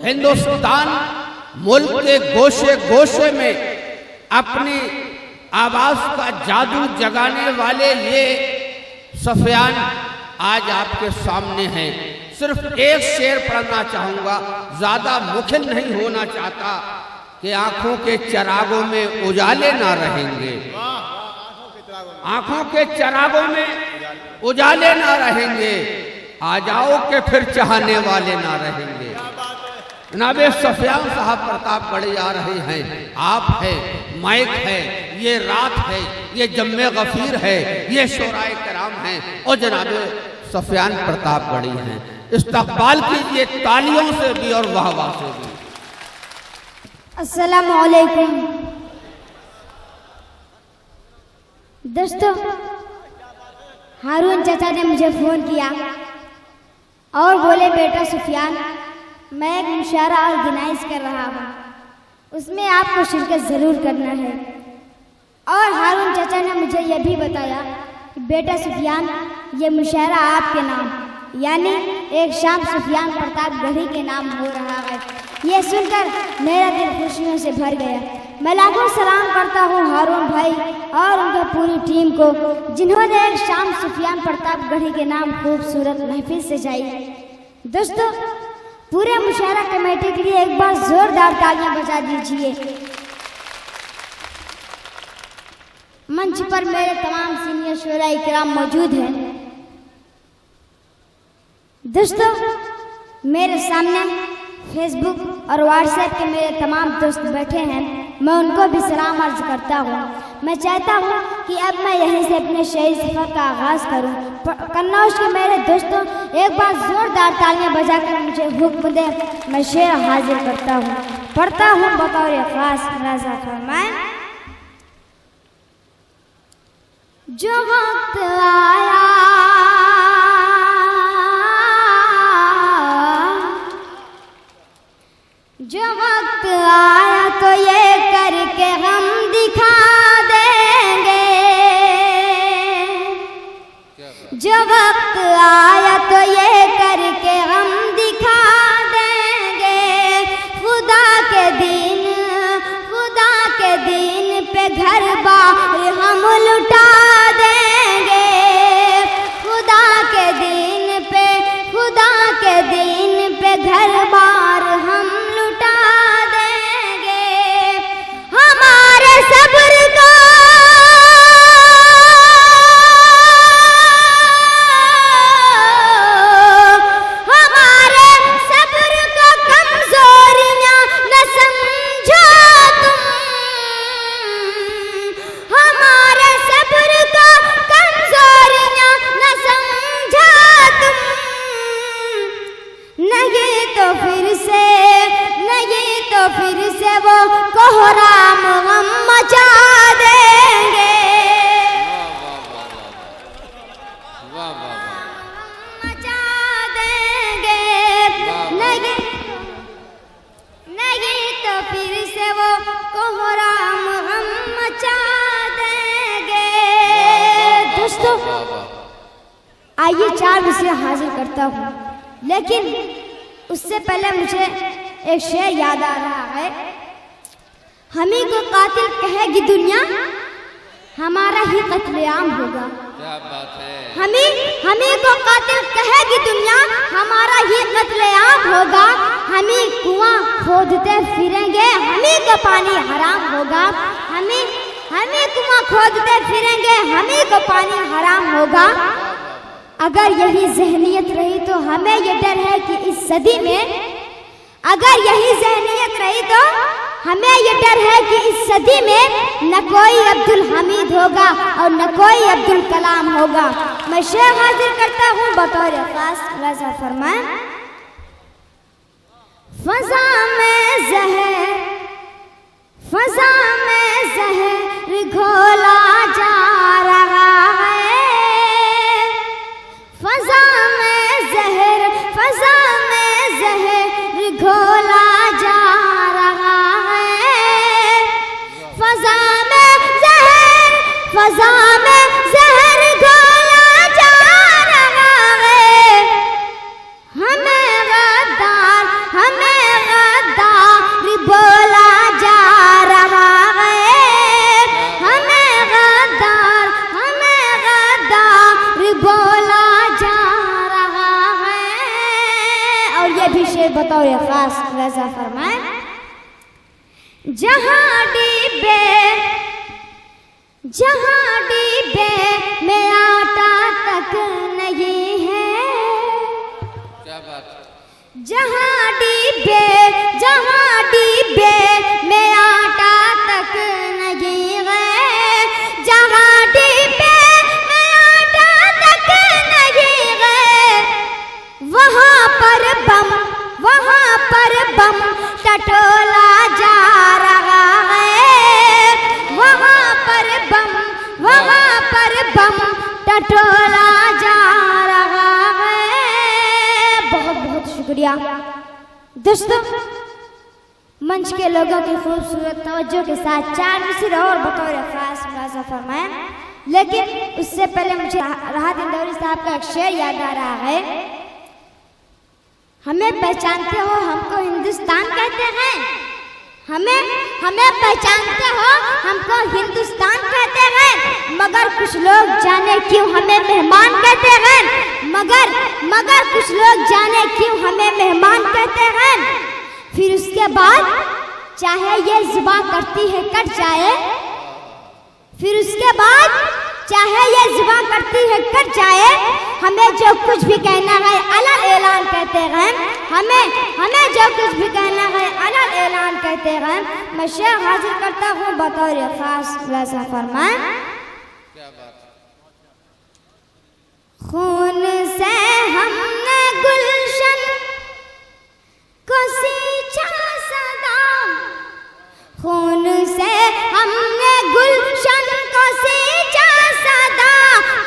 हिंदुस्तान मुल्क के गोशे गोशे में अपनी आवाज का जादू जगाने वाले ये सुफियान आज आपके सामने हैं। सिर्फ एक शेर पढ़ना चाहूंगा, ज्यादा मुखिल नहीं होना चाहता कि आंखों के चरागों में उजाले ना रहेंगे, आंखों के चरागों में उजाले ना रहेंगे, आ जाओ के फिर चाहने वाले ना रहेंगे। जनाब सुफियान साहब प्रतापगढ़ आ रहे हैं, आप है, माइक है, ये रात है, ये जम्मे गफीर है, ये शोराए कराम हैं और जनाब सुफियान प्रतापगढ़ी हैं। इस्तकबाल कीजिए तालियों से भी और वाहवाह से भी। अस्सलामु अलैकुम दोस्तों, हारून चाचा ने मुझे फ़ोन किया और बोले बेटा सुफियान, मैं एक मुशायरा ऑर्गेनाइज कर रहा हूँ, उसमें आपको शिरकत ज़रूर करना है। और हारून चाचा ने मुझे यह भी बताया कि बेटा सुफियान, ये मुशायरा आपके नाम यानी एक शाम सुफियान प्रतापगढ़ी के नाम हो रहा है। ये सुनकर मेरा दिल खुशियों से भर गया। मैं लाखों सलाम करता हूँ हारून भाई और उनकी पूरी टीम को, जिन्होंने एक शाम सुफियान प्रतापगढ़ी के नाम खूबसूरत महफिल सजाई। दोस्तों, पूरे मुशायरा कमेटी के लिए एक बार जोरदार तालियां बजा दीजिए। मंच पर मेरे तमाम सीनियर शोराए किराम मौजूद हैं। दोस्तों, मेरे सामने फेसबुक और व्हाट्सएप के मेरे तमाम दोस्त बैठे हैं, मैं उनको भी सलाम अर्ज करता हूँ। मैं चाहता हूँ कि अब मैं यहीं से अपने शहीद सफ़र का आगाज़ करूँ। कन्नौज के मेरे दोस्तों, एक बार ज़ोरदार तालियां बजाकर मुझे हुक्म दे, मैं शेर हाजिर करता हूँ, पढ़ता हूँ बतौर ख़ास। राजा फरमाए, जो वक्त आया जो वक्त आया तो ये करके हम दिखा देंगे, जो वक्त आया तो ये करके हम दिखा देंगे। खुदा के दिन पे घर बार हम लुटा देंगे। खुदा के दिन पे घर बार हम लुटा देंगे। हमारे सब्र का कमजोरियां न समझो तुम। हमारे सब्र का कमजोरियां न समझो तुम। नहीं तो फिर से वो कोहराम हम मचा देंगे। मचा देंगे। नहीं तो फिर से वो कोहराम हम मचा देंगे। दोस्तों, आइए 4 विषय हाजिर करता हूँ, लेकिन उससे पहले मुझे एक शेर याद आ रहा है। हमी को कातिल कहेगी दुनिया, हमारा ही कत्लेआम होगा। क्या बात है। हमी को कातिल कहेगी दुनिया, हमारा ही कत्लेआम होगा। हमी कुआं खोदते फिरेंगे, हमी को पानी हराम होगा। हमी कुआं खोदते फिरेंगे, हमी को पानी हराम होगा। अगर यही ज़हनियत रही तो हमें ये डर है कि इस सदी में, अगर यही ज़हनियत रही तो हमें ये डर है कि इस सदी में न कोई अब्दुल हमीद होगा और न कोई अब्दुल कलाम होगा। मैं शेर हाजिर करता हूँ बतौर ख़ास। रज़ा फरमाए, फ़ज़ा में ज़हर घोला जा रहा है। फ़ज़ा में ज़हर घोला जा रहा है। फ़ज़ा में ज़हर घोला जा रहा है। हमें गद्दार मुलाजा फरमाए, जहाँ डिब्बे में आटा तक नहीं है, क्या बात, जहाँ डिब्बे में आटा तक नहीं है, जहाँ डिब्बे में आटा तक नहीं है, वहाँ पर बम टटोला जा रहा है, वहाँ पर बम टटोला जा रहा है। बहुत बहुत शुक्रिया दोस्तों, मंच के लोगों की खूबसूरत तवज्जो के साथ 4 मिसर और बतौर खास मुलाजा फरमाएं, लेकिन उससे पहले मुझे राहत इंदौरी साहब का एक शेर याद आ रहा है। हमें पहचानते हो, हमको हिंदुस्तान कहते हैं, हमें पहचानते हो, हमको हिंदुस्तान कहते हैं, मगर कुछ लोग जाने क्यों हमें मेहमान कहते हैं, मगर कुछ लोग जाने क्यों हमें मेहमान कहते हैं। फिर उसके बाद चाहे ये जुबान करती है कट जाए, फिर उसके बाद चाहे ये जुबान करती है कट जाए, हमें जो कुछ भी कहना है अलग ऐलान कहते हैं, हमें जो कुछ भी कहना है अलग ऐलान कहते हैं। मैं शेर हाजिर करता हूँ बतौर खास मुलाजा फरमाएं, खून से हमने गुलशन को सींचा सदा, खून से हमने गुलशन को सींचा सदा,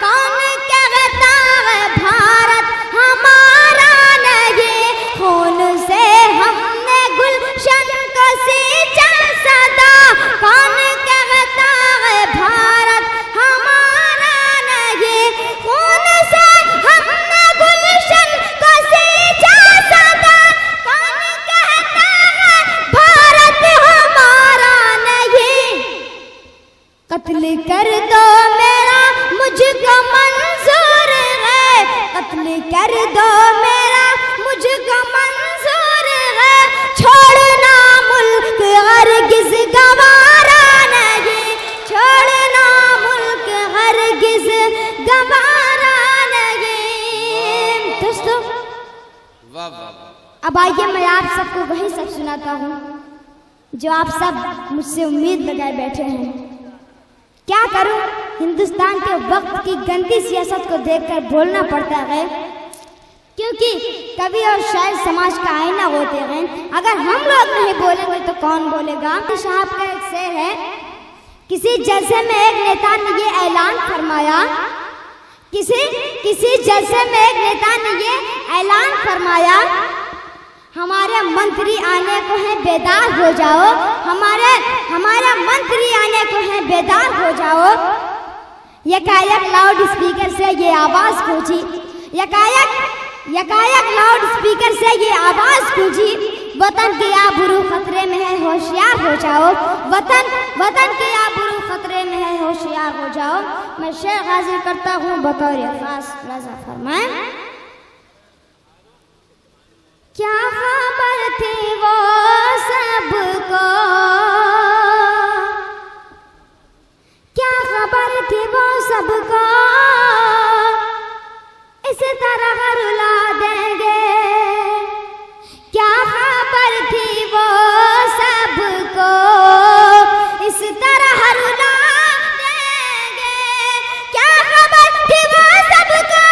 कौन कहता है भारत हमारा नहीं, खून से हमने गुलशन को सींचा सदा, कौन कहता है भारत हमारा नहीं, खून से हमने गुलशन को सींचा सदा, कौन कहता है भारत हमारा नहीं। कत्ल कर दो मेरा मुझको मंजूर है, कत्ल कर दो मेरा मुझको मंजूर है, छोड़ना मुल्क हरगिज़ गवारा नहीं, छोड़ना मुल्क हरगिज़ गवारा नहीं। दोस्तों वाह वाह, अब आइए मैं आप सबको वही सब सुनाता हूँ जो आप सब मुझसे उम्मीद लगाए बैठे हैं। क्या करूं, हिंदुस्तान के वक्त की गंदी सियासत को देखकर बोलना पड़ता है, क्योंकि कवि और शायर समाज का आईना होते हैं। अगर हम लोग नहीं बोलेंगे तो कौन बोलेगा। साहब का एक शेर है, किसी जलसे में एक नेता ने ये ऐलान फरमाया, किसी जलसे में एक नेता ने ये ऐलान फरमाया, हमारे मंत्री आने को है बेदार हो जाओ, हमारे मंत्री आने को है बेदार हो जाओ। यकायक लाउड स्पीकर से ये आवाज गूंजी, यकायक लाउड स्पीकर से ये आवाज गूंजी, वतन के आबरू खतरे में है होशियार हो जाओ, वतन के आबरू खतरे में है होशियार हो जाओ। मैं शेर हाजिर करता हूँ बतौर खास मुलाजा फरमाएं, क्या खबर थी वो सबको, क्या खबर थी वो सबको, इस तरह रुला देंगे, क्या खबर थी वो सबको, इस तरह रुला देंगे, क्या खबर थी वो सबको,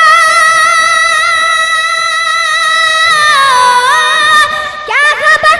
क्या खबर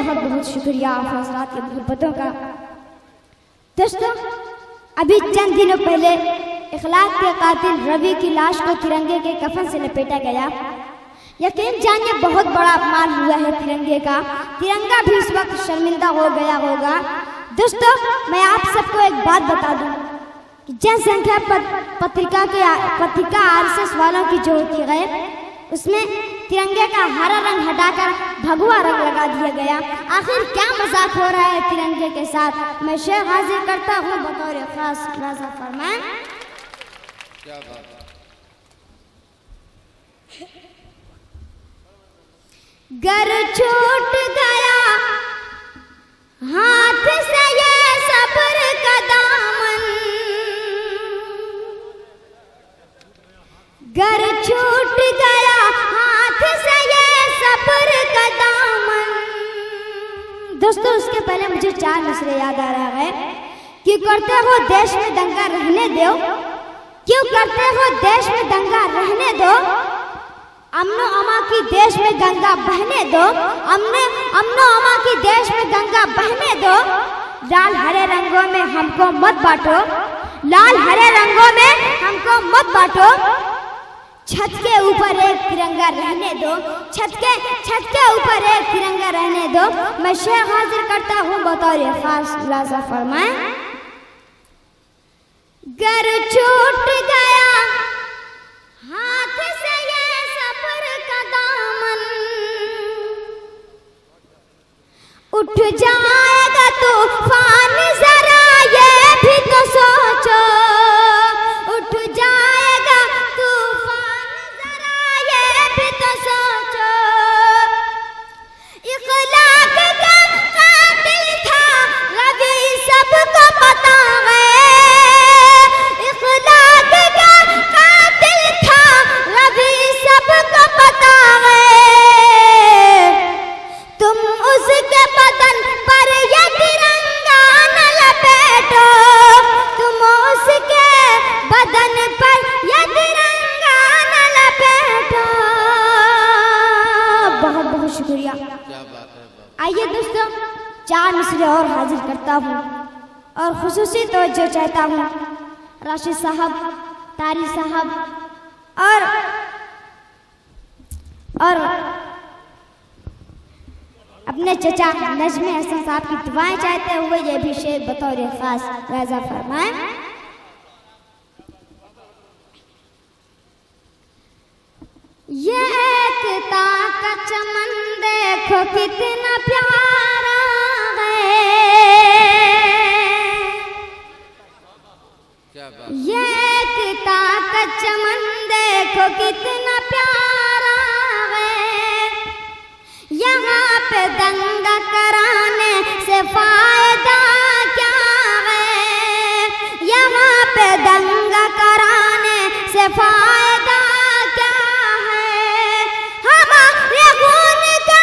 बहुत बहुत शुक्रिया आप हज़रात के मोहब्बतों का। दोस्तों, अभी चंद दिनों पहले इखलाक के कातिल रवि की लाश को तिरंगे के कफन से लपेटा गया। यकीन जानिए बहुत बड़ा अपमान हुआ है तिरंगे का। तिरंगा भी इस वक्त शर्मिंदा हो गया होगा। दोस्तों, मैं आप सबको एक बात बता दूं कि जनसंख्या पत्रिका आरएसएस वालों की जो होती है, उसमें तिरंगे का हरा रंग हटाकर भगवा रंग लगा दिया गया। आखिर क्या मजाक हो रहा है तिरंगे के साथ? मैं शेर हाजिर करता हूँ बतौर खास राजा फरमान। क्या बात है। गर छूट गया हाथ से ये सब्र का दामन, गर छूट गया हाथ से ये सब्र का दामन। दोस्तों, उसके पहले मुझे 4 मिसरे याद आ रहा है कि करते हो देश में दंगा रहने दो, क्यों करते हो देश में दंगा रहने दो, अमनो अमा की देश में गंगा बहने दो, अमनो अमा की देश में गंगा बहने दो। लाल हरे रंगों में हमको मत बांटो, लाल हरे रंगों में हमको मत बांटो। छत के ऊपर एक तिरंगा रहने दो, छत के ऊपर एक तिरंगा रहने दो। मैं शेर हाजिर करता हूँ बतौर खास लाजा फरमाए। गर छूट गया हाथ से ये सब्र का दामन, उठ जाएगा तूफान जरा ये भी तो सोचो, उठ जाएगा तूफान जरा ये भी तो सोचो। इखलाक का कातिल था रवि सबको पता है, इखलाक का कातिल था रवि सबको पता है। तुम उसके बदन पर ये तिरंगा न लपेटो, तुम उसके बदन पर ये तिरंगा न लपेटो। बहुत बहुत शुक्रिया। क्या बात है। आइए दोस्तों, 4 मिसरे और हाजिर करता हूँ और खुसूसी तवज्जो चाहता हूँ राशिद साहब, तारी साहब और अपने चचा नजमे हसन साहब की दुआएं चाहते हुए ये भी शेर बतौर खास राजा फरमाए। ये एकता का चमन देखो कितना प्यारा है, क्या बात। ये एकता का चमन देखो कितना प्यारा है। यहाँ पे दंगा कराने से फायदा क्या है, यहाँ पे दंगा कराने से फायदा क्या है। हमारे खून का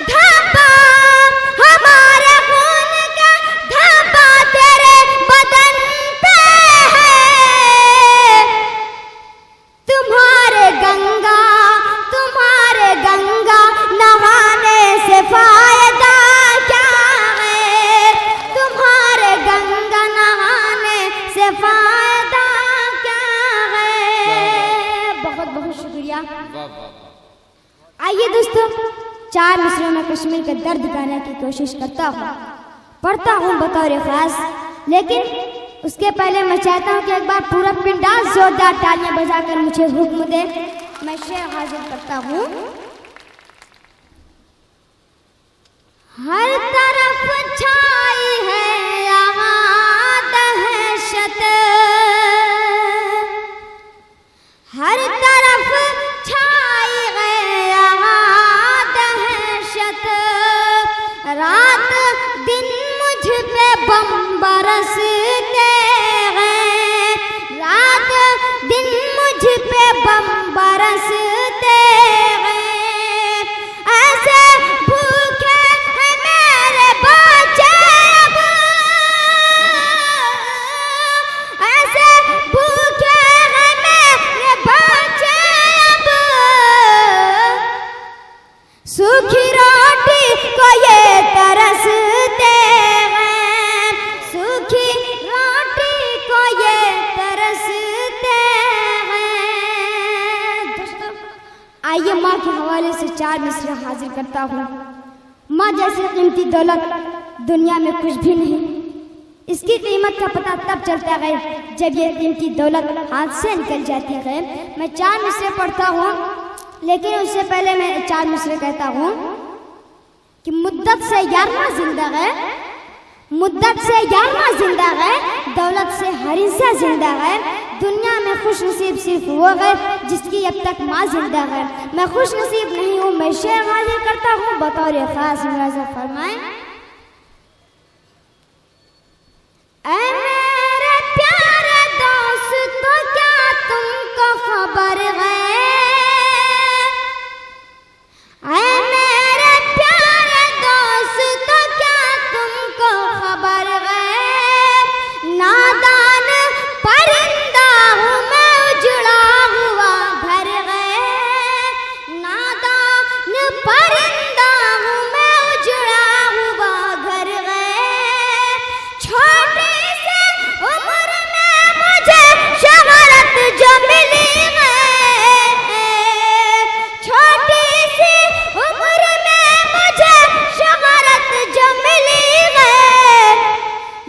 धब्बा, हमारे खून का धब्बा तेरे बदन पे है। तुम्हारे गंगा नहाने से फायदा क्या है, तुम्हारे गंगा नहाने से फायदा क्या है। बहुत बहुत शुक्रिया। वाह वाह। आइए दोस्तों, 4 मिसरों में कश्मीर का दर्द गाने की कोशिश करता हूँ, पढ़ता हूँ बतौर खास। लेकिन उसके पहले मैं चाहता हूँ कि एक बार पूरा पिंडाल जोरदार तालियां बजाकर मुझे हुक्म दे। मैं शेर हाजिर करता हूँ। हर तरफ छाई है यहाँ दहशत, हर तरफ छाई है यहाँ दहशत। रात दिन मुझ पे बम बरसते हैं, रात दिन मुझ पे बम बरसते हैं। ऐसे भूखे हैं मेरे बच्चे अब आइए माँ के हवाले से 4 मिसरे हाजिर करता हूँ। माँ जैसी कीमती दौलत दुनिया में कुछ भी नहीं। इसकी कीमत का पता तब चलता है जब ये कीमती दौलत हाथ से निकल जाती है। मैं 4 मिसरे पढ़ता हूँ, लेकिन उससे पहले मैं 4 मिसरे कहता हूँ कि मुद्दत से 11वां जिंदा है, मुद्दत से 11वां जिंदा है, दौलत से हर इंसान जिंदा है। दुनिया में खुश नसीब सिर्फ वो है जिसकी अब तक माँ जिंदा है। मैं खुश नसीब नहीं हूँ। मैं शेर हाजिर करता हूँ, बतौर खास मुलाज़ा फरमाएं। ऐ मेरे प्यारे दोस्तों, क्या तुमको खबर है? ऐ मेरे प्यारे दोस्तों, क्या तुमको खबर है? नादान परिंदा हूँ मैं, उजड़ा हुआ घर है। नादान परिंदा हूँ मैं, उजड़ा हुआ घर है। छोटी सी उम्र में मुझे शोहरत जो मिली है, छोटी सी उम्र में मुझे शोहरत जो मिली है,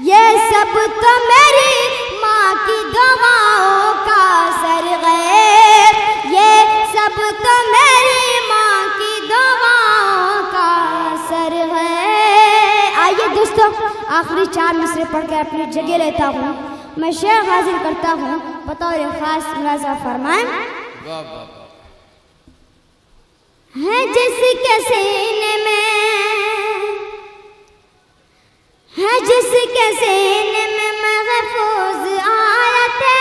ये सब तो मेरी माँ की दुआओं का असर है। ये सब तो मेरी माँ की दुआओं का असर है। आइए दोस्तों, आखिरी 4 मिसरे पढ़कर अपनी जगह लेता हूँ। मैं शेर हाजिर करता हूँ, बतौर खास मुलाज़ा फरमाएं। वाह वाह वाह। है जिसके सीने में, है जिसके सीने में महफूज आयते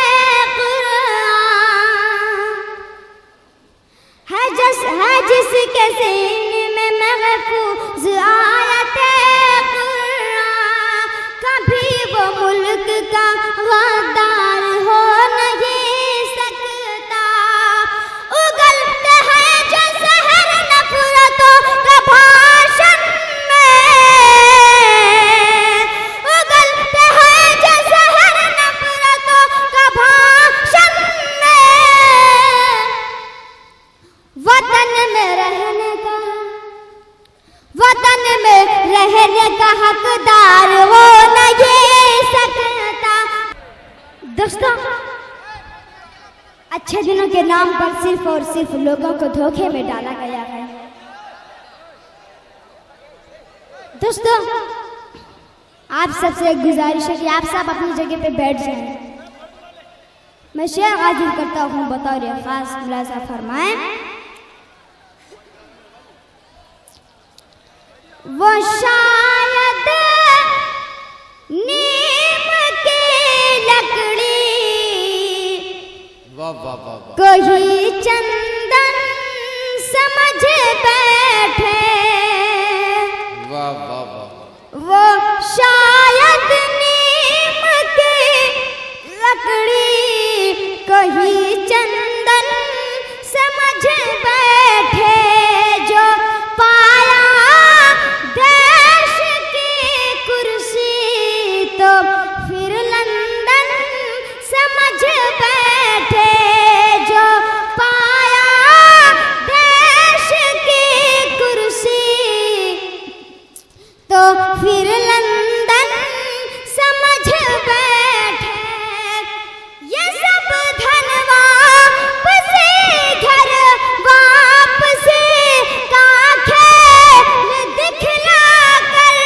कुरान, है जिसके सीने में महफूज आयते कुरान, कभी वो मुल्क का गद्दार हो नहीं सकता। उगलते हैं जो शहर नफरतों का भाषण में, उगलते हैं जो शहर नफरतों का भाषण में। वतन में रहने का, वतन में रहने का हकदार हो नहीं सकता। दोस्तों, अच्छे दिनों के नाम पर सिर्फ और सिर्फ लोगों को धोखे में डाला गया है। दोस्तों, आप सबसे एक गुजारिश है कि आप सब अपनी जगह पे बैठ जाएं। मैं शेर हाजिर करता हूँ, बतौर खास मुलाज़ा फरमाएं। वो शायद नीम की लकड़ी, वाह वाह वाह वाह। कोई चंदन समझ बैठे। वाह वाह वाह। वो शायद नीम की लकड़ी, कोई चंदन समझ बैठे। जो पाया देश की कुर्सी, तो फिर लंदन समझ बैठे। जो पाया देश की कुर्सी, तो फिर लंदन समझ बैठे। ये सब धन वापसी, घर वापसी का खेल दिखला कर।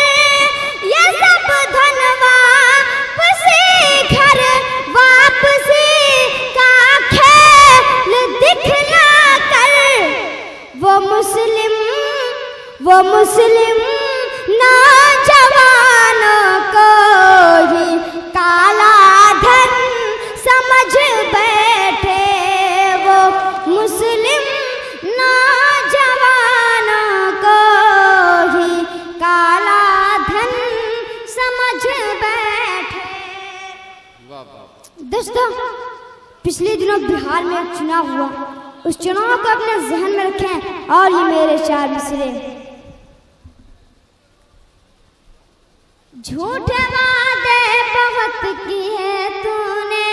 ये सब धन वापसी, घर वापसी का खेल दिखला कर। वो मुस्लिम नौजवानों को ही काला धन समझ बैठे। वो मुस्लिम नौजवानों को ही काला धन समझ बैठे। वाह वाह। दोस्तों, पिछले दिनों बिहार में एक चुनाव हुआ। उस चुनाव को अपने जहन में रखें और ये मेरे 4 मिसरे। झूठे वादे बहुत किए तूने,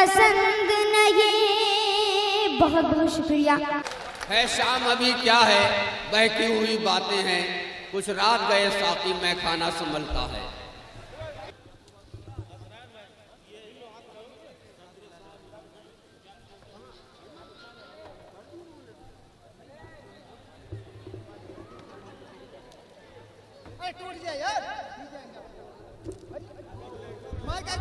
पसंद नहीं। बहुत बहुत शुक्रिया। है शाम अभी क्या है, बहकी हुई बातें हैं, कुछ रात गए साकी मैं खाना संभलता है। टूट जाए यार, मैं क्या